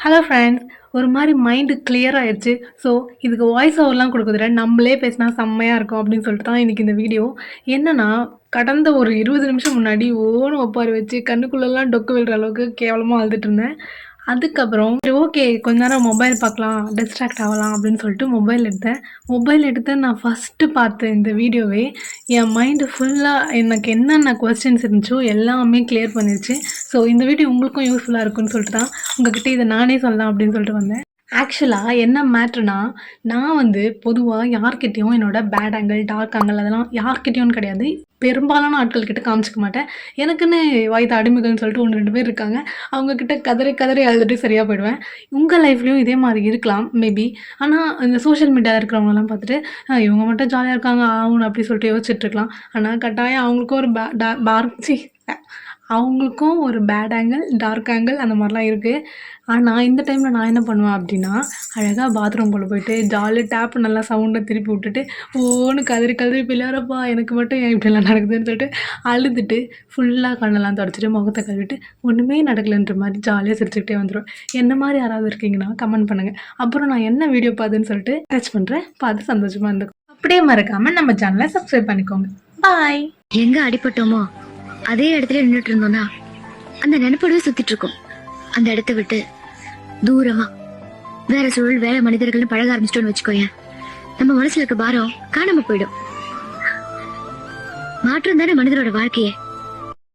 Hello friends. ஒரு மாரி mind clear ஆயிருச்சு. ஸோ, இதுக்கு வாய்ஸ் ஓவர்லாம் குடுக்கறத விட, நம்பளே பேசினா செம்மையா இருக்கும் அப்படின்னு சொல்லிட்டு தான் இன்னைக்கு இந்த வீடியோ. என்னன்னா, கடந்த ஒரு 20 நிமிஷம் முன்னாடி ஓன்னு ஒப்பாரி வச்சு கண்ணுக்குள்ளலாம் டொக்கு விழுற அளவுக்கு கேவலமா அழுதுட்டு இருந்தேன். அதுக்கப்புறம் சரி ஓகே கொஞ்ச நேரம் மொபைல் பார்க்கலாம், டிஸ்ட்ராக்ட் ஆகலாம் அப்படின்னு சொல்லிட்டு மொபைல் எடுத்தேன். மொபைல் எடுத்து நான் ஃபர்ஸ்ட்டு பார்த்த இந்த வீடியோவே, என் மைண்டு ஃபுல்லா எனக்கு என்னென்ன கொஸ்டின்ஸ் இருந்துச்சோ எல்லாமே கிளியர் பண்ணிருச்சு. ஸோ, இந்த வீடியோ உங்களுக்கும் யூஸ்ஃபுல்லா இருக்குன்னு சொல்லிட்டு தான் உங்ககிட்ட இத நானே சொல்லலாம் அப்படின்னு சொல்லிட்டு வந்தேன். ஆக்சுவலா என்ன மேட்டர்னா, நான் வந்து பொதுவா யார்கிட்டயும் என்னோட பேட் ஆங்கிள், டார்க் ஆங்கிள் அதெல்லாம் யார்கிட்டயும்னு கிடையாது. பெரும்பாலான ஆட்கள் கிட்ட காமிச்சுக்க மாட்டேன். எனக்குன்னு வயது அடிமைகள்னு சொல்லிட்டு 1, 2 பேர் இருக்காங்க. அவங்க கிட்ட கதறி கதறி அழுதுட்டு சரியா போயிடுவேன். உங்க லைஃப்லயும் இதே மாரி இருக்கலாம் மேபி. ஆனா இந்த சோஷியல் மீடியால இருக்கிறவங்கலாம் பார்த்துட்டு, இவங்க மட்டும் ஜாலியா இருக்காங்க ஆவுன்னு அப்படி சொல்லிட்டு யோசிச்சுட்டு இருக்கலாம். ஆனா கட்டாயம் அவங்களுக்கும் ஒரு பே டா பார்க் சி அவங்களுக்கும் ஒரு பேட் ஆங்கிள், டார்க் ஆங்கிள் அந்த மாரிலாம் இருக்கு. ஆனா, இந்த டைம்ல நான் என்ன பண்ணுவேன் அப்டின்னா, அழகா பாத்ரூம்குள்ள போயிட்டு ஜாலியா டேப் நல்லா சவுண்டா திருப்பி விட்டுட்டு, ஓன்னு கதறி கதறி பிள்ளையாரப்பா எனக்கு மட்டும் ஏன் இப்படிலாம் நடக்குதுன்னு சொல்லிட்டு அழுதுட்டு, ஃபுல்லா கண்ணெல்லாம் தொடச்சுட்டு, முகத்த கழுவிட்டு, ஒண்ணுமே நடக்கலன்ற மாரி ஜாலியா சிரிச்சுக்கிட்டே வந்துருவேன். என்ன மாரி யாராவது இருக்கீங்கன்னா கமெண்ட் பண்ணுங்க. அப்புறம் நான் என்ன வீடியோ பார்த்தேன்னு சொல்லிட்டு டச் பண்றேன். பார்த்து சந்தோஷமா இருந்துக்கோங்க. அப்படியே மறக்காம நம்ம சேனல சப்ஸ்கிரைப் பண்ணிக்கோங்க. பாய். எங்க அடிபட்டோமோ அதே இடத்துல நின்னுட்டு இருந்தோம்னா அந்த நினைப்போடவே சுத்திட்டு இருக்கோம். அந்த இடத்த விட்டு தூரமா வேற சூழல் வேற மனிதர்கள் பழக ஆரம்பிச்சிட்டோம்னு வச்சுக்கோயேன், நம்ம மனசுல இருக்க பாரம் காணாம போயிடும். மாற்றம் தானே மனிதரோட வாழ்க்கையே.